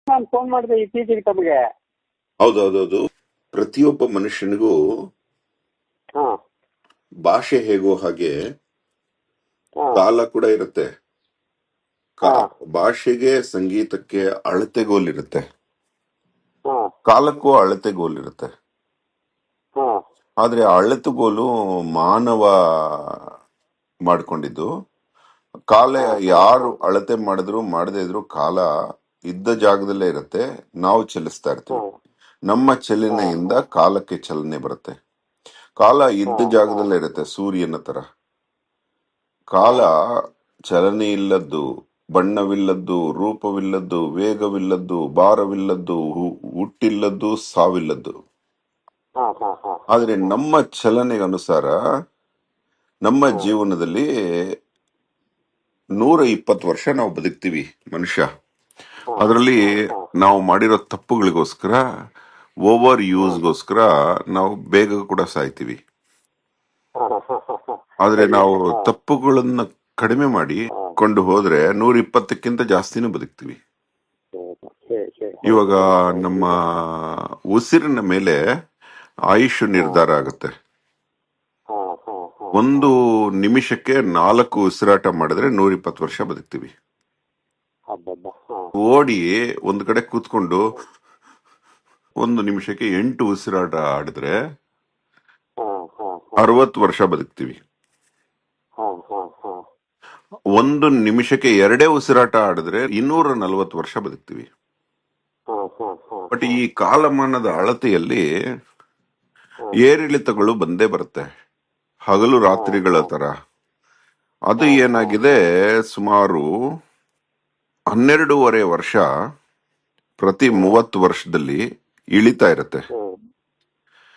ನಾನು ಫೋನ್ ಮಾಡಿದೆ ಇತ್ತೀಚೆಗೆ ತಮಗೆ. ಹೌದೌದೌದು. ಪ್ರತಿಯೊಬ್ಬ ಮನುಷ್ಯನಿಗೂ ಹಾ ಭಾಷೆ ಹೇಗೋ ಹಾಗೆ ಹಾ ಕಾಲ ಕೂಡ ಇರುತ್ತೆ. ಹಾ ಭಾಷೆಗೆ ಸಂಗೀತಕ್ಕೆ ಅಳತೆಗೋಲಿರುತ್ತೆ, ಹಾ ಕಾಲಕ್ಕೂ ಅಳತೆಗೋಲಿರುತ್ತೆ. ಹಾ ಆದ್ರೆ ಅಳತೆಗೋಲು ಮಾನವ ಮಾಡ್ಕೊಂಡಿದ್ದು. ಕಾಲ ಹಾ ಹಾ ಯಾರು ಅಳತೆ ಮಾಡಿದ್ರು ಮಾಡದೇ ಇದ್ರು ಕಾಲ ಇದ್ದ ಜಾಗದಲ್ಲೇ ಇರುತ್ತೆ. ನಾವು ಚಲಿಸ್ತಾ ಹಾ ಇರ್ತೀವಿ. ನಮ್ಮ ಹಾ ಚಲನೆಯಿಂದ ಹಾ ಕಾಲಕ್ಕೆ ಚಲನೆ ಬರುತ್ತೆ. ಕಾಲ ಹಾ ಇದ್ದ ಹಾ ಜಾಗದಲ್ಲೇ ಇರುತ್ತೆ, ಸೂರ್ಯನ ತರ. ಹಾ ಕಾಲ ಚಲನೆ ಇಲ್ಲದ್ದು, ಬಣ್ಣವಿಲ್ಲದ್ದು, ರೂಪವಿಲ್ಲದ್ದು, ವೇಗವಿಲ್ಲದ್ದು, ಭಾರವಿಲ್ಲದ್ದು, ಹುಟ್ಟಿಲ್ಲದ್ದು, ಸಾವಿಲ್ಲದ್ದು. ಹಾ ಹಾ ಹಾ ಆದ್ರೆ ಹಾ ನಮ್ಮ ಚಲನೆಗನುಸಾರ ನಮ್ಮ ಹಾ ಜೀವನದಲ್ಲಿ 120 ವರ್ಷ ನಾವು ಬದುಕ್ತೀವಿ ಮನುಷ್ಯ. ಹಾ ಅದರಲ್ಲಿ ಹಾ ಹಾ ನಾವು ಮಾಡಿರೋ ತಪ್ಪುಗಳಿಗೋಸ್ಕರ, ಓವರ್ ಹಾ ಯೂಸ್ಗೋಸ್ಕರ ನಾವು ಬೇಗ ಕೂಡ ಸಾಯ್ತೀವಿ. ಹಾ ಹಾ ಹಾ ಹಾ ಆದ್ರೆ ಸರಿ. ನಾವು ಹಾ ತಪ್ಪುಗಳನ್ನ ಕಡಿಮೆ ಮಾಡಿ ಹಾ ಕೊಂಡು ಹೋದ್ರೆ 120ಕ್ಕಿಂತ ಜಾಸ್ತಿನೂ ಬದುಕ್ತೀವಿ. ಸರಿ ಸರಿ. ಹೌದು ಇವಾಗ ಹೌದು ಹೌದು ನಮ್ಮ ನಿಜ. ಉಸಿರಿನ ಮೇಲೆ ಆಯುಷ್ ಹಾ ನಿರ್ಧಾರ ಆಗುತ್ತೆ. ಹಾ ಹಾ ಹಾ ಹಾ ಒಂದು ನಿಮಿಷಕ್ಕೆ 4 ಉಸಿರಾಟ ಮಾಡಿದ್ರೆ 120 ವರ್ಷ ಬದುಕ್ತೀವಿ. ಹಬ್ಬಬ್ಬ. ಹಾ ಓಡಿ ಒಂದು ಕಡೆ ಕೂತ್ಕೊಂಡು 1 ನಿಮಿಷಕ್ಕೆ 8 ಉಸಿರಾಟ ಆಡಿದ್ರೆ ಹಾ ಹಾ ಹಾ 60 ವರ್ಷ ಬದುಕ್ತೀವಿ. ಹಾ ಹಾ ಹಾ 1 ನಿಮಿಷಕ್ಕೆ 2 ಉಸಿರಾಟ ಆಡಿದ್ರೆ 240 ವರ್ಷ ಬದುಕ್ತೀವಿ. ಹಾ ಹಾ ಹಾ ಬಟ್ ಹಾ ಈ ಕಾಲಮಾನದ ಅಳತೆಯಲ್ಲಿ ಹಾ ಏರಿಳಿತಗಳು ಬಂದೇ ಬರುತ್ತೆ, ಹಗಲು ಹಾ ರಾತ್ರಿಗಳ ಹಾ ತರ. ಅದು ಹಾ ಹಾ ಏನಾಗಿದೆ, ಹಾ ಸುಮಾರು 12.5 ವರ್ಷ ಪ್ರತಿ ಹಾ 30 ವರ್ಷದಲ್ಲಿ ಇಳಿತಾ ಇರುತ್ತೆ. ಹ್ಮ್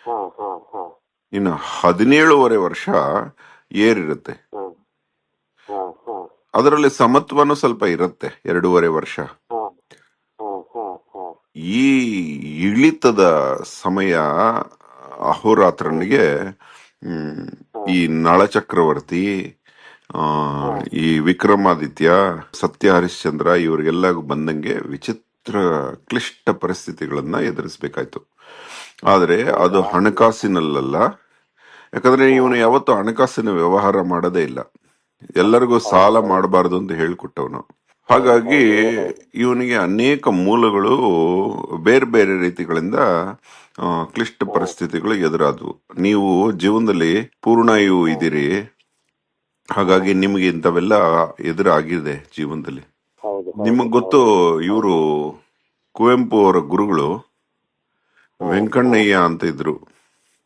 ಹಾ ಹಾ ಹಾ ಇನ್ನು 17.5 ವರ್ಷ ಏರಿರುತ್ತೆ. ಹಾ ಹಾ ಹಾ ಅದರಲ್ಲಿ ಸಮತ್ವನೂ ಸ್ವಲ್ಪ ಇರುತ್ತೆ 2.5 ವರ್ಷ. ಹಾ ಹಾ ಹಾ ಹಾ ಈ ಇಳಿತದ ಸಮಯ ಹಾ ಅಹೋರಾತ್ರನಿಗೆ ಹ್ಮ್, ಹಾ ಈ ನಳಚಕ್ರವರ್ತಿ, ಆ, ಹಾ ಈ ವಿಕ್ರಮಾದಿತ್ಯ, ಸತ್ಯ ಹರಿಶ್ಚಂದ್ರ ಇವರಿಗೆಲ್ಲ ಬಂದಂಗೆ ವಿಚಿತ್ರ ಕ್ಲಿಷ್ಟ ಪರಿಸ್ಥಿತಿಗಳನ್ನ ಎದುರಿಸಬೇಕಾಯ್ತು. ಆದ್ರೆ ಅದು ಹೌದಾ. ಹಣಕಾಸಿನಲ್ಲ. ಯಾಕಂದ್ರೆ ಹಾ ಇವನು ಯಾವತ್ತೂ ಹಣಕಾಸಿನ ವ್ಯವಹಾರ ಮಾಡೋದೇ ಇಲ್ಲ. ಎಲ್ಲರಿಗೂ ಹೌದು ಸಾಲ ಹೌದು ಮಾಡಬಾರ್ದು ಅಂತ ಹೇಳ್ಕೊಟ್ಟವನು. ಹೌದು ಹಾಗಾಗಿ ಹೌದು ಹೌದು. ಇವನಿಗೆ ಅನೇಕ ಮೂಲಗಳು ಬೇರೆ ಬೇರೆ ರೀತಿಗಳಿಂದ ಕ್ಲಿಷ್ಟ ಹಾ ಪರಿಸ್ಥಿತಿಗಳು ಎದುರಾದವು. ನೀವು ಜೀವನದಲ್ಲಿ ಪೂರ್ಣಾಯು ಹಾ ಇದ್ದೀರಿ, ಹಾ ಹಾಗಾಗಿ ನಿಮಗೆ ಇಂಥವೆಲ್ಲ ಎದುರಾಗಿದೆ ಜೀವನದಲ್ಲಿ. ಹೌದು ಹೌದು ನಿಮಗ್ ಗೊತ್ತು, ಹೌದು ಇವರು ಹೌದು. ಕುವೆಂಪು ಅವರ ಗುರುಗಳು ಹಾ ಹಾ ವೆಂಕಣ್ಣಯ್ಯ ಅಂತ ಇದ್ರು.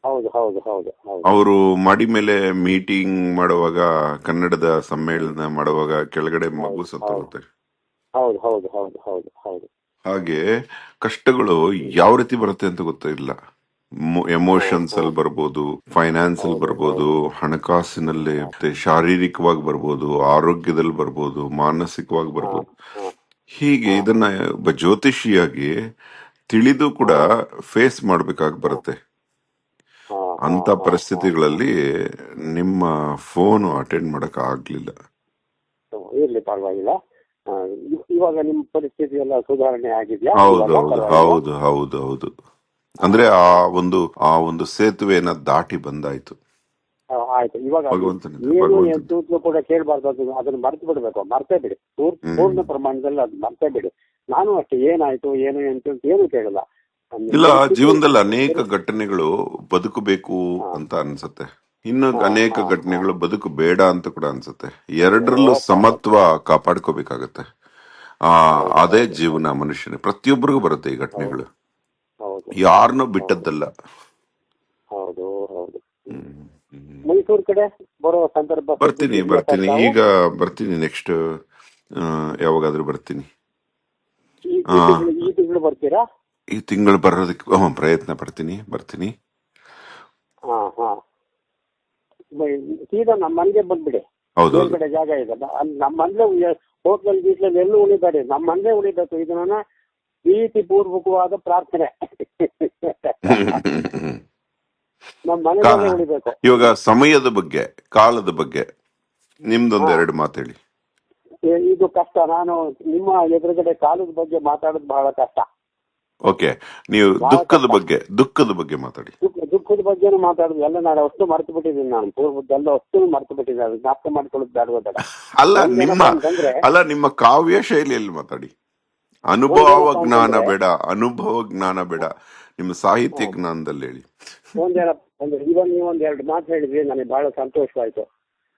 ಹೌದು ಹೌದು ಹೌದು ಹೌದು. ಅವರು ಮಾಡಿ ಮೇಲೆ ಮೀಟಿಂಗ್ ಮಾಡುವಾಗ, ಕನ್ನಡದ ಸಮ್ಮೇಳನ ಮಾಡುವಾಗ ಕೆಳಗಡೆ ಮಗು ಹೌದು ಹೌದು ಸತ್ತೋಗುತ್ತೆ. ಹೌದು ಹೌದು ಹೌದು ಹೌದು ಹೌದು. ಹಾಗೆ ಕಷ್ಟಗಳು ಯಾವ ರೀತಿ ಬರುತ್ತೆ ಅಂತ ಗೊತ್ತಿಲ್ಲ. ಹಾ ಎಮೋಷನ್ಸ್ ಹಾ ಅಲ್ಲಿ ಬರ್ಬೋದು, ಫೈನಾನ್ಸ್ ಅಲ್ಲಿ ಹೌದು ಬರ್ಬೋದು, ಹೌದು. ಹಣಕಾಸಿನಲ್ಲಿ, ಹಾ ಮತ್ತೆ ಶಾರೀರಿಕವಾಗಿ ಬರ್ಬೋದು, ಆರೋಗ್ಯದಲ್ಲಿ ಬರ್ಬೋದು, ಮಾನಸಿಕವಾಗಿ ಹಾ ಬರ್ಬೋದು. ಹಾ ಹೀಗೆ ಹಾ ಇದನ್ನ ಒಬ್ಬ ಜ್ಯೋತಿಷಿಯಾಗಿ ತಿಳಿದು ಕೂಡ ಹಾ ಫೇಸ್ ಮಾಡ್ಬೇಕಾಗಿ ಹಾ ಬರುತ್ತೆ. ಹಾ ಹಾ ಅಂತ ಹಾ ಹಾ ಹಾ. ಪರಿಸ್ಥಿತಿಗಳಲ್ಲಿ ನಿಮ್ಮ ಫೋನ್ ಅಟೆಂಡ್ ಮಾಡಕ್ ಆಗ್ಲಿಲ್ಲ. ಇರ್ಲಿ ಪರವಾಗಿಲ್ಲ. ಆ, ಇವಾಗ ನಿಮ್ಮ ಪರಿಸ್ಥಿತಿ ಎಲ್ಲ ಸುಧಾರಣೆ ಆಗಿದ್ಯಾ ಹೌದು ಇವಾಗ ಹೌದು ಪರವಾಗಿಲ್ಲ? ಹೌದು ಹೌದು ಹೌದು. ಹಾ ಅಂದ್ರೆ ಹಾ ಆ ಒಂದು ಸೇತುವೆನ ದಾಟಿ ಬಂದಾಯ್ತು. ಆಯ್ತು. ಇವಾಗ ಭಗವಂತನಿಂದ ಏನು ಭಗವಂತನಿಂದ ಎಂತೂ ಕೂಡ ಕೇಳಬಾರ್ದು, ಅದನ್ನ ಮರ್ತು ಬಿಡ್ಬೇಕು, ಮರ್ತೇ ಬಿಡಿ. ಹ್ಮ್. ಪೂರ್ಣ ಪ್ರಮಾಣದಲ್ಲಿ ಅದು ಮರ್ತೇ ಬಿಡಿ. ನಾನು ಅಷ್ಟೇ, ಏನಾಯ್ತು ಏನು ಎಂತ ಏನು ಕೇಳಲ್ಲ. ಇಲ್ಲ, ಪರಿಸ್ಥಿತಿ ಜೀವನದಲ್ಲಿ ಅನೇಕ ಸರಿ. ಘಟನೆಗಳು ಬದುಕಬೇಕು ಹಾ ಅಂತ ಅನ್ಸುತ್ತೆ. ಇನ್ನು ಹಾ ಅನೇಕ ಹಾ ಹಾ. ಘಟನೆಗಳು ಬದುಕು ಬೇಡ ಅಂತ ಕೂಡ ಅನ್ಸುತ್ತೆ. ಅಯ್ಯೋ ಎರಡರಲ್ಲೂ ಪಾಪ. ಸಮತ್ವ ಕಾಪಾಡ್ಕೋಬೇಕಾಗತ್ತೆ. ಆ ಹೌದು ಅದೇ ಹೌದು ಹೌದು ಜೀವನ. ಮನುಷ್ಯನ ಪ್ರತಿಯೊಬ್ಬರಿಗೂ ಬರುತ್ತೆ ಈ ಹೌದು ಘಟನೆಗಳು, ಹೌದು ಹೌದು ಯಾರನ್ನೂ ಹೌದು ಬಿಟ್ಟದ್ದಲ್ಲ. ಹೌದು ಹೌದು. ಹ್ಮ್. ಹ್ಮ್. ಮೈಸೂರು ಕಡೆ ಬರೋ ಸಂದರ್ಭ ಬರ್ತೀನಿ ಸಿಕ್ಕಿದ್ಯಾ ಸರ್ ಬರ್ತೀನಿ ತಾವು? ಈಗ ಬರ್ತೀನಿ. ನೆಕ್ಸ್ಟ್ ಯಾವಾಗಾದ್ರೂ ಬರ್ತೀನಿ. ಈ ಆ, ಈ ತಿಂಗಳು ಬರ್ತೀರಾ? ಈ ತಿಂಗಳು ಬರೋದಕ್ಕೆ ಪ್ರಯತ್ನ ಪಡ್ತೀನಿ, ಬರ್ತೀನಿ. ಹಾ ಹಾ. ಸೀದಾ ನಮ್ಮ ಮನೆಗೆ ಬಂದ್ಬಿಡಿ. ಹೌದೌದು. ಮೇಲ್ಗಡೆ ಜಾಗ ಇದೆ, ಅಲ್ಲಿ ನಮ್ಮ ಮನೇಲೆ ಹೋಟ್ಲಲ್ಲಿ ಗೀಟ್ಲಲ್ಲಿ ಎಲ್ಲೂ ಉಳಿಬೇಡಿ, ನಮ್ಮ ಮನೇಲೆ ಉಳಿಬೇಕು. ಇದು ನನ್ನ ಪ್ರೀತಿ ಪೂರ್ವಕವಾದ ಪ್ರಾರ್ಥನೆ. ನಮ್ಮ ಮನೆಯಲ್ಲೇ ಕಾ- ಉಳಿಬೇಕು. ಇವಾಗ ಸಮಯದ ಬಗ್ಗೆ, ಕಾಲದ ಬಗ್ಗೆ ಹಾ. ನಿಮ್ದೊಂದು ಎರಡು ಮಾತು ಹೇಳಿ. ಇದು ಕಷ್ಟ. ನಾನು ನಿಮ್ಮ ಎದುರುಗಡೆ ಕಾಲದ ಬಗ್ಗೆ ಮಾತಾಡೋದು ಬಹಳ ಕಷ್ಟ. ಓಕೆ, ನೀವು ಬಹಳ ದುಃಖದ ಬಗ್ಗೆ ಮಾತಾಡಿ. ದುಃಖದ ಬಗ್ಗೆನೂ ಮಾತಾಡೋದು ಎಲ್ಲ ನಾನು ಅಷ್ಟು ಮರ್ತು ಬಿಟ್ಟಿದ್ದೀನಿ. ನಾನು ಪೂರ್ವದ್ದೆಲ್ಲ ಅಷ್ಟು ಮರ್ತು ಬಿಟ್ಟಿದ್ದೀನಿ. ಅದು ಜ್ಞಾಪಕ ಮಾಡ್ಕೊಳ್ಳೋದು ಬೇಡ ಬೇಡ. ಅಲ್ಲ ನಿಮ್ಮ ಅಂತಂದ್ರೆ ನಿಮ್ಮ ಕಾವ್ಯ ಶೈಲಿಯಲ್ಲಿ ಮಾತಾಡಿ. ಅನುಭವ ಜ್ಞಾನ ಬೇಡ, ನಿಮ್ಮ ಸಾಹಿತ್ಯ ಜ್ಞಾನದಲ್ಲಿ ಹೇಳಿ. ಒಂದೇನಪ್ಪ ಅಂದ್ರೆ ಇವಾಗ ನೀವೊಂದೆರಡು ಮಾತು ಹೇಳಿದ್ರಿ, ನನಗೆ ಬಹಳ ಸಂತೋಷವಾಯ್ತು.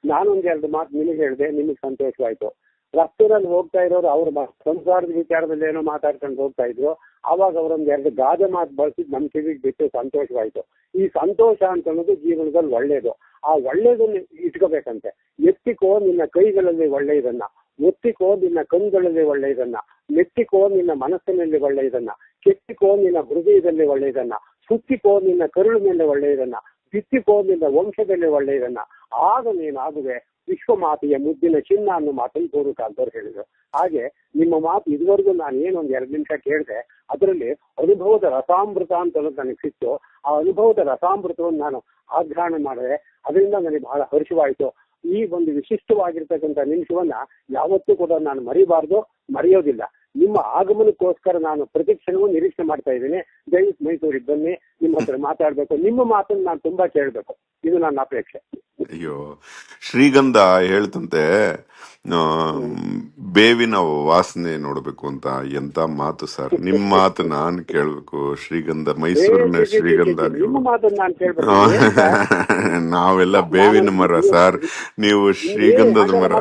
ನಾನೊಂದೆರಡು ಮಾತು ನಿಮಗೆ ಹೇಳಿದೆ, ನಿಮಗೆ ಸಂತೋಷವಾಯ್ತು. ರಸ್ತೆಯಲ್ಲಿ ಹೋಗ್ತಾ ಇರೋರು ಅವ್ರ ಸಂಸಾರದ ವಿಚಾರದಲ್ಲಿ ಏನೋ ಮಾತಾಡ್ಕೊಂಡು ಹೋಗ್ತಾ ಇದ್ರು. ಅವಾಗ ಅವರೊಂದೆರಡು ಗಾದೆ ಮಾತು ಬಳಸಿದ್ ನಮ್ ಕಿವಿಗೆ ಬಿಟ್ಟು ಸಂತೋಷವಾಯ್ತು. ಈ ಸಂತೋಷ ಅಂತ ಅನ್ನೋದು ಜೀವನದಲ್ಲಿ ಒಳ್ಳೇದು. ಆ ಒಳ್ಳೇದನ್ನ ಇಟ್ಕೋಬೇಕಂತೆ. ಎತ್ತಿಕೋ ನಿನ್ನ ಕೈಗಳಲ್ಲಿ ಒಳ್ಳೆಯದನ್ನ, ಒತ್ತಿಕೋ ನಿನ್ನ ಕಣ್ಗಳಲ್ಲಿ ಒಳ್ಳೆಯದನ್ನ, ಮೆತ್ತಿಕೋ ನಿನ್ನ ಮನಸ್ಸಿನಲ್ಲಿ ಒಳ್ಳೆಯದನ್ನ, ಕೆತ್ತಿಕೋ ನಿನ್ನ ಹೃದಯದಲ್ಲಿ ಒಳ್ಳೆಯದನ್ನ, ಸುತ್ತಿಕೋ ನಿನ್ನ ಕರುಳು ಮೇಲೆ ಒಳ್ಳೆಯದನ್ನ, ಬಿತ್ತಿಕೋ ನಿನ್ನ ವಂಶದಲ್ಲಿ ಒಳ್ಳೆಯದನ್ನ. ಆಗ ನೀನಾಗುವೆ ವಿಶ್ವಮಾತೆಯ ಮುದ್ದಿನ ಚಿನ್ನ ಅನ್ನೋ ಮಾತನ್ನು ಪೂರ್ವಕಾಲದವ್ರು ಹೇಳಿದ್ರು. ಹಾಗೆ ನಿಮ್ಮ ಮಾತು ಇದುವರೆಗೂ ನಾನು ಏನೊಂದು 2 ನಿಮಿಷ ಕೇಳಿದೆ, ಅದರಲ್ಲಿ ಅನುಭವದ ರಸಾಮೃತ ಅಂತ ನನಗೆ ಸಿಕ್ತು. ಆ ಅನುಭವದ ರಸಾಮೃತವನ್ನು ನಾನು ಆಘ್ರಾಣ ಮಾಡಿದೆ. ಅದರಿಂದ ನನಗೆ ಬಹಳ ಹರ್ಷವಾಯಿತು. ಈ ಒಂದು ವಿಶಿಷ್ಟವಾಗಿರ್ತಕ್ಕಂಥ ನಿಮಿಷವನ್ನ ಯಾವತ್ತೂ ಕೂಡ ನಾನು ಮರಿಬಾರ್ದು, ಮರೆಯೋದಿಲ್ಲ. ನಿಮ್ಮ ಆಗಮನಕ್ಕೋಸ್ಕರ ನಾನು ಪ್ರತಿಕ್ಷಣವೂ ನಿರೀಕ್ಷೆ ಮಾಡ್ತಾ ಇದ್ದೀನಿ. ದಯವಿಟ್ಟು ಮೈಸೂರಿಗೆ ಬನ್ನಿ, ನಿಮ್ಮ ಹತ್ರ ಮಾತಾಡ್ಬೇಕು, ನಿಮ್ಮ ಮಾತನ್ನು ನಾನು ತುಂಬಾ ಕೇಳಬೇಕು. ಇದು ನನ್ನ ಅಪೇಕ್ಷೆ. ಅಯ್ಯೋ, ಶ್ರೀಗಂಧ ಹೇಳ್ತಂತೆ ಬೇವಿನ ವಾಸನೆ ನೋಡ್ಬೇಕು ಅಂತ. ಎಂತ ಮಾತು ಸರ್, ನಿಮ್ ಮಾತು ನಾನ್ ಕೇಳ್ಬೇಕು. ಶ್ರೀಗಂಧ, ಮೈಸೂರಿನ ಶ್ರೀಗಂಧ. ನಿಮ್ಮ ಮಾತನ್ನು ನಾನು ಕೇಳ್ಬೇಕು. ನಾವೆಲ್ಲ ಬೇವಿನ ಮರ ಸರ್, ನೀವು ಶ್ರೀಗಂಧದ ಮರ.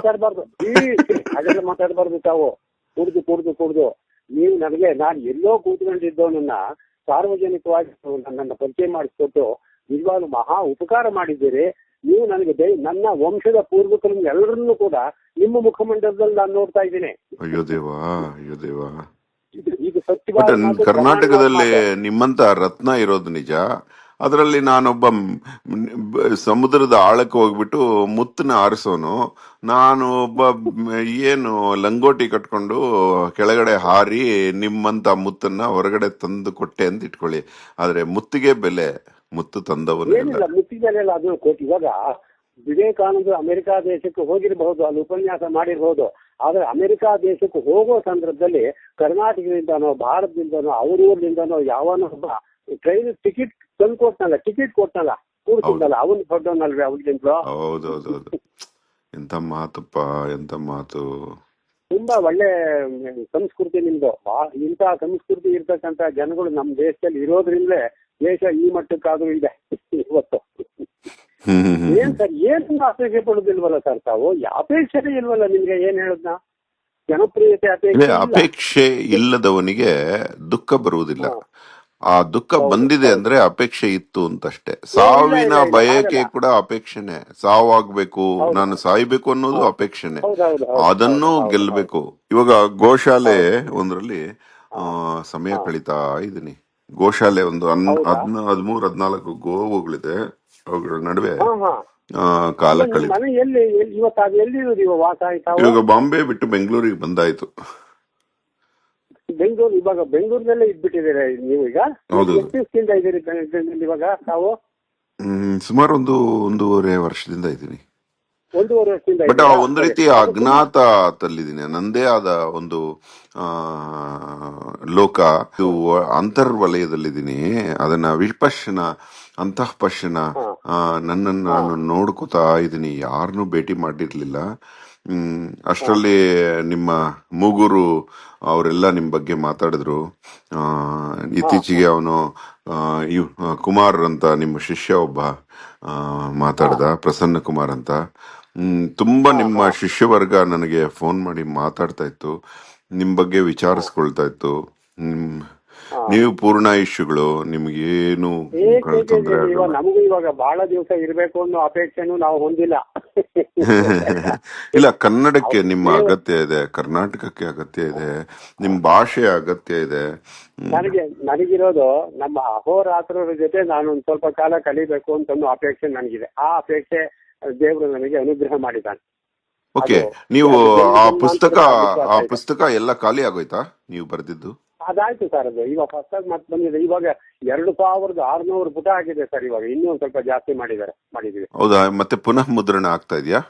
ಹಾಗೆಲ್ಲ ಮಾತಾಡಬಾರ್ದು. ತಾವು ಕುಡ್ದು ನೀವು ನನಗೆ, ನಾನು ಎಲ್ಲೋ ಕೂತ್ಕೊಂಡಿದ್ದವನನ್ನ ಸಾರ್ವಜನಿಕವಾಗಿ ನನ್ನನ್ನು ಪರಿಚಯ ಮಾಡಿಸ್ಕೊಟ್ಟು ನಿಜವಾಗ್ಲೂ ಮಹಾ ಉಪಕಾರ ಮಾಡಿದ್ದೀರಿ. ನೀವು ನನಗೆ ನನ್ನ ವಂಶದ ಪೂರ್ವಕರನ್ನು ಎಲ್ಲರನ್ನೂ ಕೂಡ ನಿಮ್ಮ ಮುಖಮಂಡಲದಲ್ಲಿ ನಾನು ನೋಡ್ತಾ ಇದ್ದೀನಿ. ಅಯ್ಯೋ ದೇವಾ, ಅಯ್ಯೋ ದೇವಾ. ಇದು ಸತ್ಯವಾದ ಕರ್ನಾಟಕದಲ್ಲಿ ನಿಮ್ಮಂತ ರತ್ನ ಇರೋದು ನಿಜ. ಅದರಲ್ಲಿ ನಾನೊಬ್ಬ ಸಮುದ್ರದ ಆಳಕ್ಕೆ ಹೋಗ್ಬಿಟ್ಟು ಮುತ್ತನ್ನ ಆರಿಸೋನು. ನಾನು ಒಬ್ಬ ಏನು ಲಂಗೋಟಿ ಕಟ್ಕೊಂಡು ಕೆಳಗಡೆ ಹಾರಿ ನಿಮ್ಮಂತ ಮುತ್ತನ್ನ ಹೊರಗಡೆ ತಂದು ಕೊಟ್ಟೆ ಅಂತ ಇಟ್ಕೊಳ್ಳಿ. ಆದ್ರೆ ಮುತ್ತಿಗೆ ಬೆಲೆ, ಮುತ್ತು ತಂದವನು ಏನಿಲ್ಲ. ಮುತ್ತಿಗೆ ಬೆಲೆ ಎಲ್ಲ ಅದು ಕೊಟ್ಟು. ಇವಾಗ ವಿವೇಕಾನಂದ ಅಮೆರಿಕಾ ದೇಶಕ್ಕೆ ಹೋಗಿರಬಹುದು, ಅಲ್ಲಿ ಉಪನ್ಯಾಸ ಮಾಡಿರಬಹುದು. ಆದ್ರೆ ಅಮೆರಿಕಾ ದೇಶಕ್ಕೆ ಹೋಗೋ ಸಂದರ್ಭದಲ್ಲಿ ಕರ್ನಾಟಕದಿಂದನೋ ಭಾರತದಿಂದನೋ ಅವ್ರೂರ್ಲಿಂದನೋ ಯಾವನೋ ಒಬ್ಬ ಟ್ರೈನ್ ಟಿಕೆಟ್ ತಂದು ಕೊಡ್ತಾನಲ್ಲ, ಟಿಕೆಟ್ ಕೊಡ್ತಾನಲ್ಲ, ಕೂಡ್ತಿದ್ದಲ್ಲ, ಅವನ್ ದೊಡ್ಡವನಲ್ವೇ ಅವ್ರಿಗಿಂತಲೂ. ಹೌದೌದೌದು. ಎಂತ ಮಾತಪ್ಪ, ಎಂತ ಮಾತು. ತುಂಬಾ ಒಳ್ಳೆ ಸಂಸ್ಕೃತಿ ನಿಮ್ದು. ಇಂತಹ ಸಂಸ್ಕೃತಿ ಇರ್ತಕ್ಕಂತ ಜನಗಳು ನಮ್ಮ ದೇಶದಲ್ಲಿ ಇರೋದ್ರಿಂದಲೇ ದೇಶ ಈ ಮಟ್ಟಕ್ಕಾದ್ರೂ ಇದೆ ಇವತ್ತು. ಏನ್ ಸರ್, ಏನು ಅಪೇಕ್ಷೆ ಪಡೋದಿಲ್ವಲ್ಲ ಸರ್ ತಾವು? ಅಪೇಕ್ಷೆನೇ ಇಲ್ವಲ್ಲ ನಿಮ್ಗೆ? ಏನ್ ಹೇಳದ್ನ? ಜನಪ್ರಿಯತೆ ಅಪೇಕ್ಷೆ ಇಲ್ಲದವನಿಗೆ ದುಃಖ ಬರುವುದಿಲ್ಲ. ಆ ದುಃಖ ಬಂದಿದೆ ಅಂದ್ರೆ ಅಪೇಕ್ಷೆ ಇತ್ತು ಅಂತಷ್ಟೇ. ಸಾವಿನ ಬಯಕೆ ಕೂಡ ಅಪೇಕ್ಷೆನೆ. ಸಾವಾಗ್ಬೇಕು, ನಾನು ಸಾಯ್ಬೇಕು ಅನ್ನೋದು ಅಪೇಕ್ಷೆನೆ. ಅದನ್ನು ಗೆಲ್ಬೇಕು. ಇವಾಗ ಗೋಶಾಲೆ ಒಂದ್ರಲ್ಲಿ ಸಮಯ ಕಳೀತಾ ಇದ್ದೀನಿ. ಗೋಶಾಲೆ ಒಂದು 13-14 ಗೋವುಗಳಿದೆ. ಅವುಗಳ ನಡುವೆ ಕಾಲ ಕಳೀತು. ಇವಾಗ ಬಾಂಬೆ ಬಿಟ್ಟು ಬೆಂಗಳೂರಿಗೆ ಬಂದಾಯ್ತು. ಬೆಂಗಳೂರು, ಇವಾಗ ಬೆಂಗಳೂರಿನಲ್ಲೇ ಇದ್ಬಿಟ್ಟಿದ್ದೀರಾ ನೀವು ಈಗ? ಎಷ್ಟು ದಿವಸದಿಂದ ಇದ್ದೀರಿ ಇವಾಗ ತಾವು? ಸುಮಾರು 1.5 ವರ್ಷದಿಂದ ಇದ್ದೀನಿ. 1.5 ವರ್ಷದಿಂದ. ಬಟ್ ಒಂದು ರೀತಿಯ ಅಜ್ಞಾತದಲ್ಲಿದ್ದೀನಿ. ನಂದೇ ಆದ ಒಂದು ಲೋಕ, ಅಂತರ್ವಲಯದಲ್ಲಿದ್ದೀನಿ. ಅದನ್ನ ವಿಪಶ್ಯನ, ಅಂತಃಪಶ್ಯನ, ನನ್ನನ್ನು ನಾನು ನೋಡ್ಕೋತಾ ಇದ್ದೀನಿ. ಯಾರನ್ನೂ ಭೇಟಿ ಮಾಡಿರ್ಲಿಲ್ಲ. ಅಷ್ಟರಲ್ಲಿ ನಿಮ್ಮ ಮೂಗೂರು ಅವರೆಲ್ಲ ನಿಮ್ ಬಗ್ಗೆ ಮಾತಾಡಿದ್ರು. ಇತ್ತೀಚೆಗೆ ಅವನು ಕುಮಾರ್ ಅಂತ ನಿಮ್ಮ ಶಿಷ್ಯ ಒಬ್ಬ ಮಾತಾಡ್ದ, ಪ್ರಸನ್ನ ಕುಮಾರ್ ಅಂತ. ತುಂಬಾ ನಿಮ್ಮ ಶಿಷ್ಯವರ್ಗ ನನಗೆ ಫೋನ್ ಮಾಡಿ ಮಾತಾಡ್ತಾ ಇತ್ತು, ನಿಮ್ ಬಗ್ಗೆ ವಿಚಾರಿಸ್ಕೊಳ್ತಾ ಇತ್ತು. ನೀವು ಪೂರ್ಣಾಯುಷ್ಯಗಳು, ನಿಮ್ಗೇನು ತೊಂದರೆ ಆಗಲ್ಲ. ನಮಗೂ ಇವಾಗ ಬಹಳ ದಿವಸ ಇರ್ಬೇಕು ಅನ್ನೋ ಅಪೇಕ್ಷೆನೂ ನಾವು ಹೊಂದಿಲ್ಲ. ಇಲ್ಲ, ಕನ್ನಡಕ್ಕೆ ನಿಮ್ಮ ಅಗತ್ಯ ಇದೆ, ಕರ್ನಾಟಕಕ್ಕೆ ಅಗತ್ಯ ಇದೆ, ನಿಮ್ ಭಾಷೆ ಅಗತ್ಯ ಇದೆ. ನನಗಿರೋದು ನಮ್ಮ ಅಹೋರಾತ್ರರ ಜೊತೆ ನಾನು ಒಂದ್ ಸ್ವಲ್ಪ ಕಾಲ ಕಲಿಬೇಕು ಅಂತ ಅಪೇಕ್ಷೆ ನನಗಿದೆ. ಆ ಅಪೇಕ್ಷೆ ದೇವರು ನನಗೆ ಅನುಗ್ರಹ ಮಾಡಿದ್ದಾನೆ. ಓಕೆ, ನೀವು ಆ ಪುಸ್ತಕ ಎಲ್ಲ ಖಾಲಿ ಆಗೋಯ್ತಾ ನೀವು ಬರೆದಿದ್ದು? ಅದಾಯ್ತು ಸರ್. ಅದು ಇವಾಗ ಹೊಸದಾಗಿ ಮತ್ತೆ ಬಂದಿದೆ. ಇವಾಗ 2600 ಪುಟ ಆಗಿದೆ ಸರ್. ಇವಾಗ ಇನ್ನೂ ಒಂದ್ ಸ್ವಲ್ಪ ಜಾಸ್ತಿ ಮಾಡಿದೀವಿ. ಹೌದಾ? ಮತ್ತೆ ಪುನಃ ಮುದ್ರಣ ಆಗ್ತಾ ಇದೆಯಾ?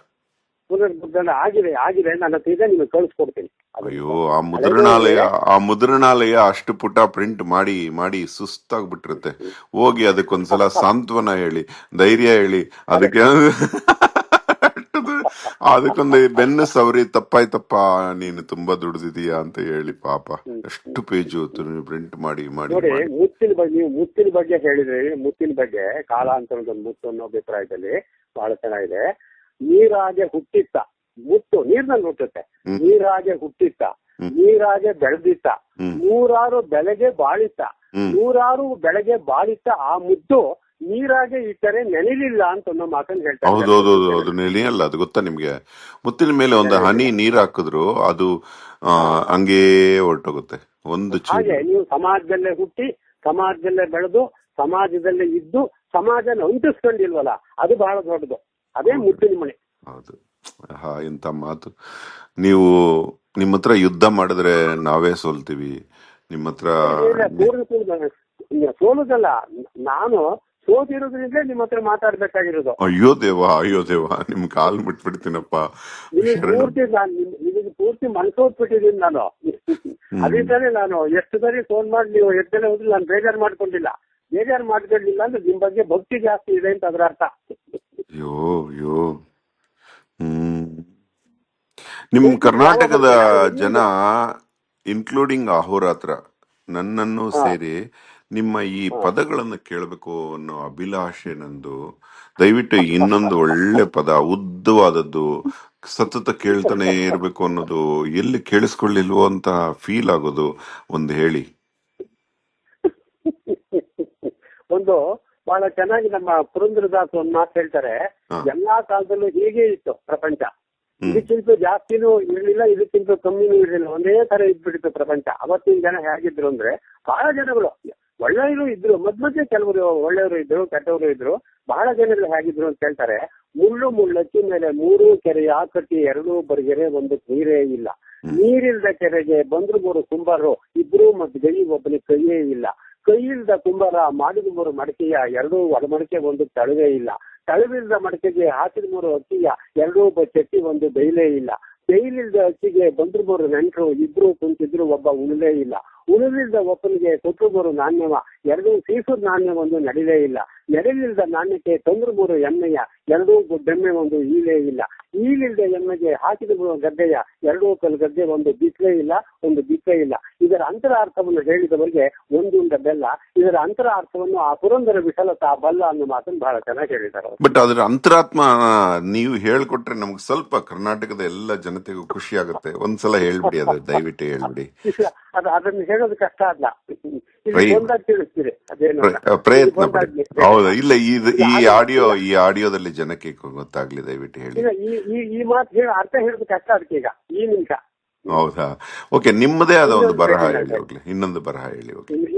ಪುನರ್ಮುದ್ರಣ ಆಗಿದೆ ನನ್ನ ಹತ್ರ ಇದೆ, ನಿಮಗೆ ಕಳಿಸ್ಕೊಡ್ತೀನಿ. ಅಯ್ಯೋ, ಹಳೆದು ಇದೆ. ಆ ಮುದ್ರಣಾಲಯ ಅಷ್ಟು ಪುಟ ಪ್ರಿಂಟ್ ಮಾಡಿ ಮಾಡಿ ಸುಸ್ತಾಗ್ಬಿಟ್ಟಿರುತ್ತೆ. ಹೋಗಿ ಅದಕ್ಕೊಂದ್ಸಲ ಸಾಂತ್ವನ ಹೇಳಿ, ಧೈರ್ಯ ಹೇಳಿ, ಅದೇ ಅದಕ್ಕೆ ಅದಕ್ಕೊಂದು ಬೆನ್ನು ಸವರಿ ತಪ್ಪಾಯ್ತಪ್ಪ, ನೀನು ತುಂಬಾ ದುಡ್ದಿದೀಯಾ ಅಂತ ಹೇಳಿ ಪಾಪ. ಎಷ್ಟು ಪೇಜ್ ಪ್ರಿಂಟ್ ಮಾಡಿ ಮಾಡಿ ನೋಡಿ, ಮಾಡಿ. ನೀವು ಮುತ್ತಿನ ಬಗ್ಗೆ ಹೇಳಿದ್ರಿ. ಮುತ್ತಿನ ಬಗ್ಗೆ ಕಾಲಾಂತರದ ಮುತ್ತು ಅನ್ನೋ ಅಭಿಪ್ರಾಯದಲ್ಲಿ ಬಹಳ ಚೆನ್ನಾಗಿದೆ. ನೀರಾಗೆ ಹುಟ್ಟಿತ್ತ ಮುತ್ತು ನೀರ್ನಲ್ಲಿ ಹುಟ್ಟುತ್ತೆ. ನೀರಾಗೆ ಹುಟ್ಟಿತ್ತ, ನೀರಾಗೆ ಬೆಳೆದಿತ್ತ, ನೂರಾರು ಬೆಳೆಗೆ ಬಾಳಿತ್ತ, ನೂರಾರು ಬೆಳೆಗೆ ಬಾಳಿತ್ತ ಆ ಮುದ್ದು ನೀರಾಗೆ ಇಟ್ಟರೆ ನೆನೆಲಿಲ್ಲ ಅಂತ ಅನ್ನೋ ಮಾತನ್ನು ಹೇಳ್ತಾರೆ. ಹೌದೌದು, ಅದು ನೆಲೆಯಲ್ಲ. ಅದು ಗೊತ್ತಾ ನಿಮ್ಗೆ? ಮುತ್ತಿನ ಮೇಲೆ ಒಂದು ಹನಿ ನೀರ್ ಹಾಕಿದ್ರು ಅದು ಹಂಗೇ ಹೊರಟೋಗುತ್ತೆ. ಒಂದು ಹಾಗೆ ನೀವು ಸಮಾಜದಲ್ಲೇ ಹುಟ್ಟಿ, ಸಮಾಜದಲ್ಲೇ ಬೆಳೆದು, ಸಮಾಜದಲ್ಲೇ ಇದ್ದು, ಸಮಾಜನ ಅಂಟಿಸ್ಕೊಂಡಿಲ್ವಲ್ಲ, ಅದು ಬಹಳ ದೊಡ್ಡದು. ಅದೇ ಮುತ್ತಿನ ಮಣಿ. ಹೌದು. ಇಂಥ ಮಾತು. ನೀವು ನಿಮ್ಮ ಹತ್ರ ಯುದ್ಧ ಮಾಡಿದ್ರೆ ನಾವೇ ಸೋಲ್ತೀವಿ. ನಿಮ್ಮ ಹತ್ರ ಸೋಲುದಲ್ಲ, ನಾನು ಸೋತಿರೋದ್ರಿಂದ ನಿಮ್ಮ ಹತ್ರ ಮಾತಾಡ್ಬೇಕಾಗಿರೋದು. ಅಯ್ಯೋ ದೇವ, ನಿಮ್ ಕಾಲ್ ಬಿಟ್ಬಿಡ್ತೀನಪ್ಪ. ನಿಮಗೆ ಪೂರ್ತಿ ಮನ್ಸೋದ್ಬಿಟ್ಟಿದ್ದೀನಿ ನಾನು. ಅದರಿಂದಾನೆ ನಾನು ಎಷ್ಟು ಸರಿ ಫೋನ್ ಮಾಡಿ ನೀವು ಎಷ್ಟೆಲ್ಲ ಹೋದ್ರೆ ನಾನು ಬೇಜಾರು ಮಾಡ್ಕೊಂಡಿಲ್ಲ ಅಂದ್ರೆ ನಿಮ್ ಬಗ್ಗೆ ಭಕ್ತಿ ಜಾಸ್ತಿ ಇದೆ ಅಂತ ಅದರ ಅರ್ಥ. ಅಯ್ಯೋ ನಿಮ್ ಕರ್ನಾಟಕದ ಜನ ಇನ್ಕ್ಲೂಡಿಂಗ್ ಅಹೋರಾತ್ರ ನನ್ನನ್ನು ಸೇರಿ ನಿಮ್ಮ ಈ ಪದಗಳನ್ನು ಕೇಳಬೇಕು ಅನ್ನೋ ಅಭಿಲಾಷೆ ನಂದು. ದಯವಿಟ್ಟು ಇನ್ನೊಂದು ಒಳ್ಳೆ ಪದ, ಉದ್ದವಾದದ್ದು, ಸತತ ಕೇಳ್ತಾನೆ ಇರ್ಬೇಕು ಅನ್ನೋದು, ಎಲ್ಲಿ ಕೇಳಿಸ್ಕೊಳ್ಳಿಲ್ವೋ ಅಂತ ಫೀಲ್ ಆಗೋದು ಒಂದು ಹೇಳಿ. ಒಂದು ಬಹಳ ಚೆನ್ನಾಗಿ ನಮ್ಮ ಪುರಂದರದಾಸ್ ಒಂದ್ ಮಾತು ಹೇಳ್ತಾರೆ, ಎಲ್ಲಾ ಕಾಲದಲ್ಲೂ ಹೀಗೆ ಇತ್ತು ಪ್ರಪಂಚ. ಇದಕ್ಕಿಂತ ಜಾಸ್ತಿನೂ ಇರ್ಲಿಲ್ಲ, ಇದಕ್ಕಿಂತ ಕಮ್ಮಿನೂ ಇರ್ಲಿಲ್ಲ, ಒಂದೇ ತರ ಇದ್ಬಿಟ್ಟಿತ್ತು ಪ್ರಪಂಚ. ಅವತ್ತಿನ ಜನ ಹೇಗಿದ್ರು ಅಂದ್ರೆ, ಬಹಳ ಜನಗಳು ಒಳ್ಳೆಯವರು ಇದ್ರು, ಮಧ್ಯ ಕೆಲವರು ಒಳ್ಳೆಯವರು ಇದ್ರು, ಕೆಟ್ಟವರು ಇದ್ರು. ಬಹಳ ಜನಗಳು ಹೇಗಿದ್ರು ಅಂತ ಹೇಳ್ತಾರೆ, ಮುಳ್ಳಚ್ಚಿ ಮೇಲೆ 3 ಕೆರೆಯ ಕಟ್ಟಿ 2 ಬರಿಗೆರೆ ಒಂದು ನೀರೇ ಇಲ್ಲ. ನೀರಿಲ್ದ ಕೆರೆಗೆ ಬಂದ್ರು 3 ಕುಂಬಾರರು, ಇಬ್ರು ಗೈ ಒಬ್ಬನಿಗೆ ಕೈಯೇ ಇಲ್ಲ. ಕೈಯಿಲ್ದ ಕುಂಬಾರ ಮಾಡಿದ 3 ಮಡಕೆಯ 2 ಒಳಮಡಕೆ ಒಂದು ತಳವೇ ಇಲ್ಲ. ತಳವಿಲ್ದ ಮಡಕೆಗೆ ಹಾಕಿದ 3 ಅಕ್ಕಿಯ 2 ಚಟ್ಟಿ ಒಂದು ಬೈಲೇ ಇಲ್ಲ. ಬೈಲಿಲ್ದ ಅಕ್ಕಿಗೆ ಬಂದ್ರು 3 ನೆಂಟರು, ಇಬ್ರು ಕುಂತಿದ್ರು, ಒಬ್ಬ ಉಣಲೇ ಇಲ್ಲ. ಉಳಿದಿಲ್ದ ಒಬ್ಬನಿಗೆ ಕೊಟ್ಟರು 3 ನಾಣ್ಯವ, 2 ಸೀಸದ ನಾಣ್ಯ ಒಂದು ನಡಿಲೇ ಇಲ್ಲ. ನಡೆಲಿಲ್ದ ನಾಣ್ಯಕ್ಕೆ ತಂದ್ರು 3 ಎಮ್ಮೆಯ, 2 ಬೆಮ್ಮೆ ಒಂದು ಈಲೇ ಇಲ್ಲ. ಈಲಿಲ್ದ ಎಮ್ಮೆಗೆ ಹಾಕಿದ ಗದ್ದೆಯ 2 ಕಲ್ ಗದ್ದೆ ಒಂದು ಬಿತ್ತಲೇ ಇಲ್ಲ, ಒಂದು ಬಿತ್ತೇ ಇಲ್ಲ. ಇದರ ಅಂತರ ಅರ್ಥವನ್ನು ಹೇಳಿದವರಿಗೆ ಒಂದುಂಡ ಬೆಲ್ಲ. ಇದರ ಅಂತರ ಅರ್ಥವನ್ನು ಆ ಪುರಂದರ ವಿಠಲತ ಬಲ್ಲ ಅನ್ನೋ ಮಾತನ್ನು ಬಹಳ ಚೆನ್ನಾಗಿ ಹೇಳಿದ್ದಾರೆ. ಬಟ್ ಅದರ ಅಂತರಾತ್ಮ ನೀವು ಹೇಳ್ಕೊಟ್ರೆ ನಮ್ಗೆ ಸ್ವಲ್ಪ ಕರ್ನಾಟಕದ ಎಲ್ಲ ಜನತೆಗೂ ಖುಷಿ ಆಗುತ್ತೆ. ಒಂದ್ಸಲ ಹೇಳ್ಬಿಡಿ, ಅದು ದಯವಿಟ್ಟು ಹೇಳ್ಬಿಡಿ. ಅದನ್ನು ಹೇಳೋದು ಕಷ್ಟ ಅಲ್ಲ, ತಿಳಿಸ್ತೀರಿ ಅದೇನು ಪ್ರಯತ್ನ ಪಡಿ. ಹೌದಾ? ಇಲ್ಲ, ಈ ಆಡಿಯೋದಲ್ಲಿ ಜನಕ್ಕೆ ಗೊತ್ತಾಗ್ಲಿ, ದಯವಿಟ್ಟು ಹೇಳಿ. ಈ ಮಾತು ಹೇಳಿ ಅರ್ಥ ಹೇಳೋದು ಕಷ್ಟ ಅದಕ್ಕೆ ಈಗ ಈ ನಿಮಿಷ. ಹೌದಾ? ಓಕೆ, ನಿಮ್ಮದೇ ಆದ ಒಂದು ಬರಹ ಹೇಳಿ ಹೋಗ್ಲಿ. ಇನ್ನೊಂದು ಬರಹ ಹೇಳಿ ಹೋಗ್ಲಿ.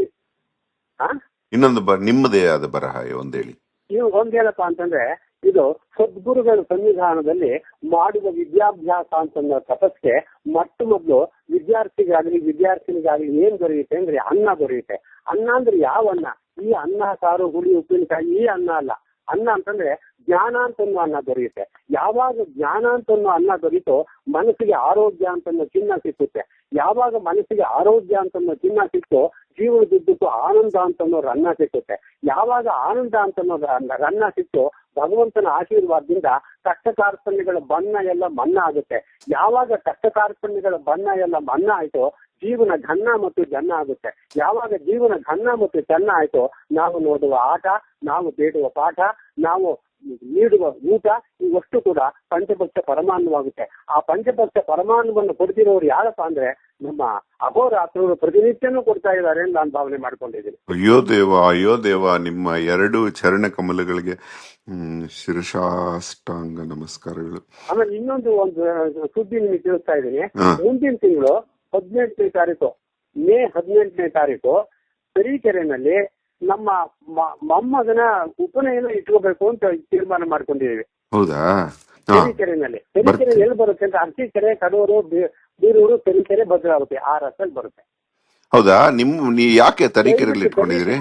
ನಿಮ್ಮದೇ ಆದ ಬರಹ ಒಂದ್ ಹೇಳಿ. ನೀವು ಒಂದೇನಪ್ಪ ಅಂತಂದ್ರೆ, ಇದು ಸದ್ಗುರುಗಳ ಸನ್ನಿಧಾನದಲ್ಲಿ ಮಾಡುವ ವಿದ್ಯಾಭ್ಯಾಸ ಅಂತಂದ ತಪಸ್ಗೆ ಮೊದಲು ವಿದ್ಯಾರ್ಥಿನಿಗಾಗ್ಲಿ ಏನ್ ದೊರೆಯುತ್ತೆ ಅಂದ್ರೆ ಅನ್ನ ದೊರೆಯುತ್ತೆ. ಅನ್ನ ಅಂದ್ರೆ ಯಾವ ಅನ್ನ? ಈ ಅನ್ನ, ಸಾರು, ಹುಳಿ, ಉಪ್ಪಿನಕಾಯಿ ಈ ಅನ್ನ ಅಲ್ಲ. ಅನ್ನ ಅಂತಂದ್ರೆ ಜ್ಞಾನ ಅಂತನ್ನೋ ಅನ್ನ ದೊರೆಯುತ್ತೆ. ಯಾವಾಗ ಜ್ಞಾನ ಅಂತನ್ನೋ ಅನ್ನ ದೊರೀತೋ ಮನಸ್ಸಿಗೆ ಆರೋಗ್ಯ ಅಂತನ್ನೋ ಚಿನ್ನ ಸಿಕ್ಕುತ್ತೆ. ಯಾವಾಗ ಮನಸ್ಸಿಗೆ ಆರೋಗ್ಯ ಅಂತನ್ನೋ ಚಿನ್ನ ಸಿಕ್ತೋ ಜೀವನದುದ್ದಕ್ಕೂ ಆನಂದ ಅಂತನ್ನೋ ರನ್ನ ಸಿಕ್ಕುತ್ತೆ. ಯಾವಾಗ ಆನಂದ ಅಂತನ್ನೋ ರನ್ನ ಸಿಕ್ತೋ ಭಗವಂತನ ಆಶೀರ್ವಾದದಿಂದ ಕಷ್ಟ ಕಾರ್ಪಣ್ಯಗಳ ಬಣ್ಣ ಎಲ್ಲ ಮನ್ನಾ ಆಗುತ್ತೆ. ಯಾವಾಗ ಕಷ್ಟ ಕಾರ್ಪಣ್ಯಗಳ ಬಣ್ಣ ಎಲ್ಲ ಮನ್ನಾ ಆಯ್ತೋ ಜೀವನ ಘನ್ನ ಮತ್ತು ಜನ್ನ ಆಗುತ್ತೆ. ಯಾವಾಗ ಜೀವನ ಘನ್ನ ಮತ್ತು ಚೆನ್ನ ಆಯ್ತೋ ನಾವು ನೋಡುವ ಆಟ, ನಾವು ಬೇಡುವ ಪಾಠ, ನಾವು ನೀಡುವ ಊಟ ಇವಷ್ಟು ಕೂಡ ಪಂಚಭಕ್ಷ ಪರಮಾನ್ನವಾಗುತ್ತೆ. ಆ ಪಂಚಭಕ್ಷ ಪರಮಾನ್ನವನ್ನು ಕೊಡ್ತಿರೋರು ಯಾರಪ್ಪ ಅಂದ್ರೆ ನಮ್ಮ ಅಹೋರಾತ್ರರು ಪ್ರತಿನಿತ್ಯನೂ ಕೊಡ್ತಾ ಇದ್ದಾರೆ ಅಂತ ನಾನು ಭಾವನೆ ಮಾಡ್ಕೊಂಡಿದ್ದೀನಿ. ಅಯ್ಯೋ ದೇವ, ನಿಮ್ಮ 2 ಚರಣ ಕಮಲಗಳಿಗೆ ಶಿರಸಾಷ್ಟಾಂಗ ನಮಸ್ಕಾರಗಳು. ಆಮೇಲೆ ಇನ್ನೊಂದು ಸುದ್ದಿ ನಿಮಗೆ ತಿಳಿಸ್ತಾ ಇದ್ದೀನಿ. ಮುಂದಿನ ತಿಂಗಳು 18ನೇ ತಾರೀಕು, ಮೇ 18ನೇ ತಾರೀಕು ತರೀಕೆರೆನಲ್ಲಿ ನಮ್ಮ ಮೊಮ್ಮಗನ ಉಪನಯನ ಇಟ್ಕೋಬೇಕು ಅಂತ ತೀರ್ಮಾನ ಮಾಡ್ಕೊಂಡಿದ್ದೀವಿ. ಹೌದಾ? ತರೀಕೆರೆನಲ್ಲಿ. ತರೀಕೆರೆ ಎಲ್ಲಿ ಬರುತ್ತೆ ಅಂತ ಅರಸೀಕೆರೆ, ಕಡೂರು, ಬೀರೂರು, ತರೀಕೆರೆ, ಭದ್ರಾವತಿ ಆ ರಸ್ತೆಯಲ್ಲಿ ಬರುತ್ತೆ. ಹೌದಾ? ಯಾಕೆ ತರೀಕೆರೆಯಲ್ಲಿ ಇಟ್ಕೊಂಡಿದ್ದೀರಿ?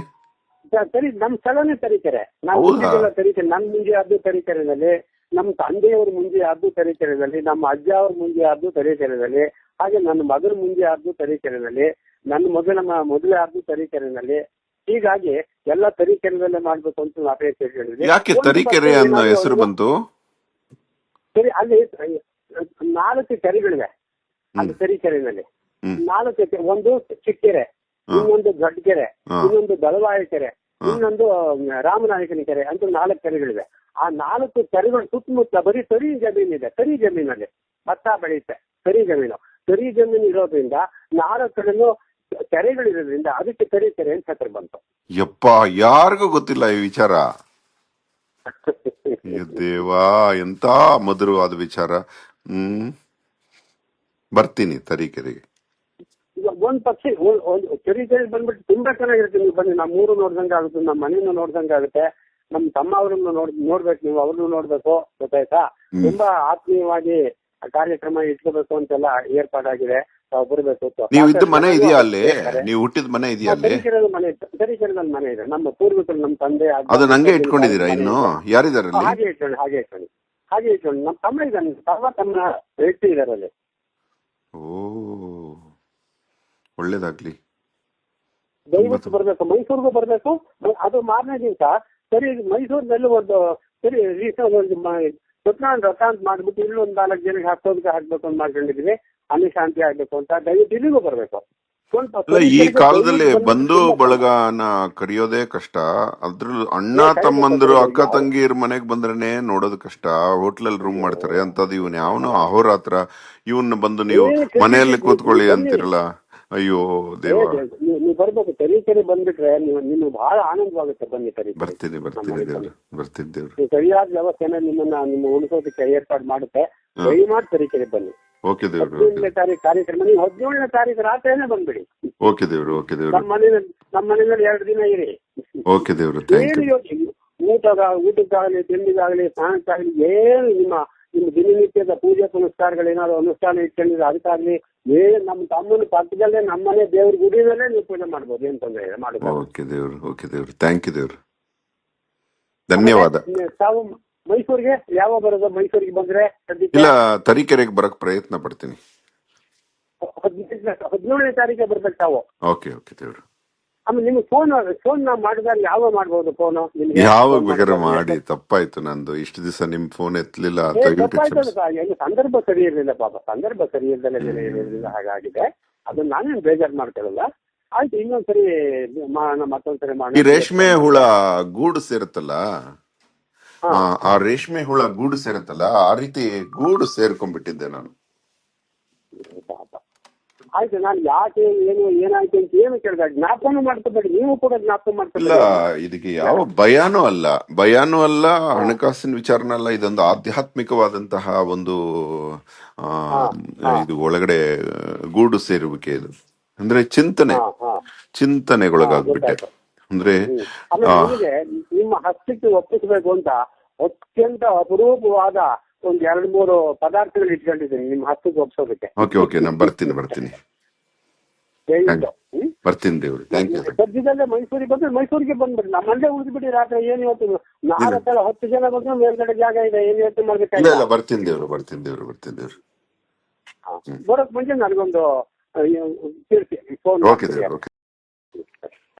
ಸರಿ, ನಮ್ ಸ್ಥಳನೇ ತರೀಕೆರೆ. ನಾನು ತರೀಕೆರೆ, ನನ್ ಮುಂಜೆ ಅದು ತರೀಕೆರೆನಲ್ಲಿ, ನಮ್ಮ ತಂದೆಯವ್ರ ಮುಂಜಿ ಆದ್ದು ತರೀಕೆರೆದಲ್ಲಿ, ನಮ್ಮ ಅಜ್ಜ ಅವ್ರ ಮುಂಜಿ ಆದ್ದು ತರೀಕೆರೆದಲ್ಲಿ, ಹಾಗೆ ನನ್ನ ಮಗನ ಮುಂಜಿ ಆದ್ದು ತರೀಕೆರೆನಲ್ಲಿ, ನನ್ನ ಮೊದಲೇ ಆದ್ದು ತರೀಕೆರೆನಲ್ಲಿ. ಹೀಗಾಗಿ ಎಲ್ಲ ತರೀಕೆರೆದಲ್ಲೇ ಮಾಡ್ಬೇಕು ಅಂತ ಅಪೇಕ್ಷೆ ಹೇಳಿದ್ವಿ. ಯಾಕೆ ತರೀಕೆರೆ ಅನ್ನೋ ಹೆಸರು ಬಂತು? ಸರಿ, ಅಲ್ಲಿ 4 ಕೆರೆಗಳಿವೆ ಅದು ತರೀಕೆರೆನಲ್ಲಿ. 4 ಒಂದು ಚಿಕ್ಕೆರೆ, ಇನ್ನೊಂದು ದೊಡ್ಡ ಕೆರೆ, ಇನ್ನೊಂದು ದಳವಾಯ ಕೆರೆ, ಇನ್ನೊಂದು ರಾಮನಾಯಕನ ಕೆರೆ ಅಂತ 4 ಕೆರೆಗಳಿವೆ. ಆ 4 ಕೆರೆಗಳು ಸುತ್ತಮುತ್ತ ಬರೀ ತರಿ ಜಮೀನಿದೆ. ತರಿ ಜಮೀನಲ್ಲಿ ಭತ್ತ ಬೆಳೆಯುತ್ತೆ. ತರಿ ಜಮೀನು ಇರೋದ್ರಿಂದ 4 ಕಡೆನೂ ಕೆರೆಗಳಿರೋದ್ರಿಂದ ಅದಕ್ಕೆ ತರೀಕೆರೆ ಅಂತ ಹೆಸರು ಬಂತು. ಯಪ್ಪ, ಯಾರಿಗೂ ಗೊತ್ತಿಲ್ಲ ಈ ವಿಚಾರ. ದೇವಾ, ಎಂತ ಮಧುರವಾದ ವಿಚಾರ. ಬರ್ತೀನಿ ತರೀಕೆರೆಗೆ. ಈಗ ಒಂದ್ ಪಕ್ಷಿ ತರೀಕೆರೆ ಬಂದ್ಬಿಟ್ಟು ತುಂಬಾ ಚೆನ್ನಾಗಿರುತ್ತೆ. ನೀವು ಬನ್ನಿ, ನಮ್ಮ ಊರು ನೋಡ್ದಂಗೆ ಆಗುತ್ತೆ, ನಮ್ಮ ಮನೆಯನ್ನು ನೋಡ್ದಂಗೆ ಆಗುತ್ತೆ, ನಮ್ಮ ತಮ್ಮ ಅವ್ರನ್ನ ನೋಡ್ಬೇಕು, ನೀವು ಅವ್ರನ್ನು ನೋಡ್ಬೇಕು, ಗೊತ್ತಾಯ್ತಾ? ತುಂಬಾ ಆತ್ಮೀಯವಾಗಿ ಕಾರ್ಯಕ್ರಮ ಇಟ್ಕೋಬೇಕು ಅಂತೆಲ್ಲ ಏರ್ಪಾಡಾಗಿದೆ. ತಾವು ಬರ್ಬೇಕು. ನೀವು ಇದ್ದ ಮನೆ ಇದೆಯಾ ಅಲ್ಲಿ? ನೀವು ಹುಟ್ಟಿದ ಮನೆ ಇದೆಯಾ ಅಲ್ಲಿ? ತರೀಕೆರೆದಲ್ಲಿ ಮನೆ ಇದೆ. ನಮ್ಮ ಪೂರ್ವಿಕರು, ನಮ್ಮ ತಂದೆ ಅದು ನಂಗೆ ಇಟ್ಕೊಂಡಿದ್ದೀರಾ? ಇನ್ನು ಯಾರಿದ್ದಾರೆ? ಹಾಗೆ ಇಟ್ಕೊಂಡು ನಮ್ಮ ತಮ್ಮ ಇದ್ದಾನೆ, ತಮ್ಮ ವ್ಯಕ್ತಿ ಇದಾರೆ ಅಲ್ಲಿ. ಓ, ಒಳ್ಳೇದಾಗ್ಲಿ. ದಯವಿಟ್ಟು ಬರ್ಬೇಕು, ಮೈಸೂರಿಗೂ ಬರ್ಬೇಕು. ಅದು ಮಾರನೇ ದಿವಸ ಸರಿ ಮೈಸೂರಿನಲ್ಲಿ ಒಂದು ಸರಿ ಸತ್ಯನಾರಾಯಣ ರಥ ಅಂತ ಮಾಡ್ಬಿಟ್ಟು ಇಲ್ಲೊಂದು 4 ಜನಕ್ಕೆ ಹಾಕ್ಬೇಕು ಅಂತ ಮಾಡ್ಕೊಂಡಿದೀವಿ. ಅಲ್ಲಿ ಶಾಂತಿ ಆಗ್ಬೇಕು ಅಂತ. ದಯವಿಟ್ಟು ಇಲ್ಲಿಗೂ ಬರ್ಬೇಕು. ಈ ಕಾಲದಲ್ಲಿ ಬಂಧು ಬಳಗನ ಕರೆಯೋದೇ ಕಷ್ಟ. ಅದ್ರಲ್ಲೂ ಅಣ್ಣ ತಮ್ಮಂದ್ರು ಅಕ್ಕ ತಂಗಿಯರ್ ಮನೆಗ್ ಬಂದ್ರೇನೆ ನೋಡೋದು ಕಷ್ಟ. ಹೋಟ್ಲಲ್ಲಿ ರೂಮ್ ಮಾಡ್ತಾರೆ ಅಂತದ್. ಇವನ್ ಯಾವನು ಅಹೋರಾತ್ರ ಇವನ್ನ ಬಂದು ನೀವು ಮನೆಯಲ್ಲಿ ಕೂತ್ಕೊಳ್ಳಿ ಅಂತಿರಲ್ಲ. ಅಯ್ಯೋ ದೇವ, ನೀವು ಬರ್ಬೇಕು. ತರೀಕೆರೆ ಬಂದ್ಬಿಟ್ರೆ ನಿಮ್ಗೆ ಬಹಳ ಆನಂದವಾಗುತ್ತೆ. ಬನ್ನಿ ತರೀಕೆರೆ. ಬರ್ತೀನಿ ದೇವ್ರು. ಸರಿಯಾದ ವ್ಯವಸ್ಥೆನ ನಿಮ್ಮ ಉಳಿಸೋದಕ್ಕೆ ಏರ್ಪಾಡು ಮಾಡುತ್ತೆ. ದಯಮಾಡಿ ತರೀಕೆರೆ ಬನ್ನಿ. ಓಕೆ ದೇವ್ರು. 17ನೇ ತಾರೀಕು ಕಾರ್ಯಕ್ರಮ, ನೀವು 17ನೇ ತಾರೀಕು ರಾತ್ರಿನೇ ಬಂದ್ಬಿಡಿ. ಓಕೆ ದೇವ್ರು. ನಮ್ಮ ಮನೆಯಲ್ಲಿ 2 ದಿನ ಇರಿ. ಓಕೆ ದೇವ್ರು. ಊಟಕ್ಕಾಗಲಿ, ತಿಂಡಿಗಾಗಲಿ, ಸ್ನಾನಕ್ಕಾಗಲಿ ಏನು ನಿಮ್ಮ ದಿನನಿತ್ಯದ ಪೂಜೆ ಪುನಸ್ಕಾರಗಳೇನಾದ್ರು ಅನುಷ್ಠಾನ ಇಟ್ಕೊಂಡಿದ್ರೆ ಅದಕ್ಕಾಗ್ಲಿ ನಮ್ಮ ತಮ್ಮನ ಪಕ್ಕದಲ್ಲೇ ನಮ್ಮನೆ ದೇವ್ರ ಗುಡಿನಲ್ಲೇ ನೀವು ಪೂಜೆ ಮಾಡ್ಬೋದು. ಏನ್ ತೊಂದರೆ ಇಲ್ಲ, ಮಾಡ್ಬೋದು. ಓಕೆ ದೇವ್ರು. ಥ್ಯಾಂಕ್ ಯು ದೇವ್ರು. ಧನ್ಯವಾದ. ತಾವು ಮೈಸೂರಿಗೆ ಯಾವ ಬರೋದು? ಮೈಸೂರಿಗೆ ಬಂದ್ರೆ ಇಲ್ಲ, ತರೀಕೆರೆಗೆ ಬರಕ್ ಪ್ರಯತ್ನ ಪಡ್ತೀನಿ. 17ನೇ ತಾರೀಕೆ ಬರ್ಬೇಕು ತಾವು. ಓಕೆ ದೇವ್ರು. ಆಮೇಲೆ ನಿಮ್ಗೆ ಫೋನ್ ನಾವು ಮಾಡಿದಾಗ ಯಾವ ಮಾಡ್ಬೋದು? ಫೋನ್ ಯಾವಾಗ ಬೇಕಾದ್ರೆ ಮಾಡಿ. ತಪ್ಪಾಯ್ತು ನಂದು, ಇಷ್ಟು ದಿವಸ ನಿಮ್ ಫೋನ್ ಎತ್ತಲಿಲ್ಲ. ಸಂದರ್ಭ ಸರಿ ಇರ್ಲಿಲ್ಲ ಪಾಪ, ಸಂದರ್ಭ ಸರಿ ಇರ್ಲಿಲ್ಲ, ಹಾಗಾಗಿದೆ. ಅದನ್ನ ನಾನೇನು ಬೇಜಾರು ಮಾಡ್ಕೊಳ್ಳಲ್ಲ. ಆಯ್ತು, ಇನ್ನೊಂದ್ಸರಿ ಮತ್ತೊಂದ್ಸರಿ ಮಾಡೋಣ. ಈ ರೇಷ್ಮೆ ಹುಳ ಗೂಡು ಸೇರುತ್ತಲ್ಲ, ಆ ರೇಷ್ಮೆ ಹುಳ ಗೂಡು ಸೇರುತ್ತಲ್ಲ, ಆ ರೀತಿ ಗೂಡು ಸೇರ್ಕೊಂಡ್ಬಿಟ್ಟಿದ್ದೆ ನಾನು. ಆಯ್ತು, ನಾನು ಯಾಕೆ ಏನಾಯ್ತು ಅಂತ ಏನು ಕೇಳಿದ ಜ್ಞಾಪನ ಮಾಡ್ಕೋಬೇಡಿ. ನೀವು ಕೂಡ ಜ್ಞಾಪನ ಮಾಡ್ಕೊಳ್ಳಿ. ಇದಕ್ಕೆ ಯಾವ ಭಯಾನೂ ಅಲ್ಲ, ಹಣಕಾಸಿನ ವಿಚಾರನೂ ಅಲ್ಲ. ಇದೊಂದು ಆಧ್ಯಾತ್ಮಿಕವಾದಂತಹ ಒಂದು ಇದು ಒಳಗಡೆ ಗೂಡು ಸೇರುವಿಕೆ. ಇದು ಅಂದ್ರೆ ಚಿಂತನೆಗೊಳಗಾಗ್ಬಿಟ್ಟೆ. ಅಂದ್ರೆ ನಿಮ್ಮ ಹಸ್ತಕ್ಕೆ ಒಪ್ಪಿಸಬೇಕು ಅಂತ ಅತ್ಯಂತ ಅಪರೂಪವಾದ ಒಂದ್ 2-3 ಪದಾರ್ಥಗಳು ಇಟ್ಕೊಂಡಿದ್ದೀನಿ ನಿಮ್ಮ ಹಸ್ತಕ್ಕೆ ಒಪ್ಸೋದಕ್ಕೆ. ಓಕೆ ನಾನು ಬರ್ತೀನಿ ದೇವ್ರು. Thank you. ಸದ್ಯದಲ್ಲೇ ಮೈಸೂರಿಗೆ ಬಂದ್ಬಿಡಿ. ನಮ್ಮಲ್ಲೇ ಉಳಿದ್ಬಿಡಿ ರಾತ್ರಿ. ಏನ್ ಇವತ್ತು 10 ಜನ ಬಂದ್ರೆ ಮೇಲ್ಗಡೆ ಜಾಗ ಇದೆ, ಏನ್ ಯೋಚನೆ ಮಾಡ್ಬೇಕಾಗಿಲ್ಲ. ಬರ್ತೀನಿ ದೇವ್ರು. ಬರೋಕ್ ಮುಂಚೆ ನನಗೊಂದು ತಿಳಿಸಿ ಫೋನ್. ಓಕೆ ದೇವ್ರು.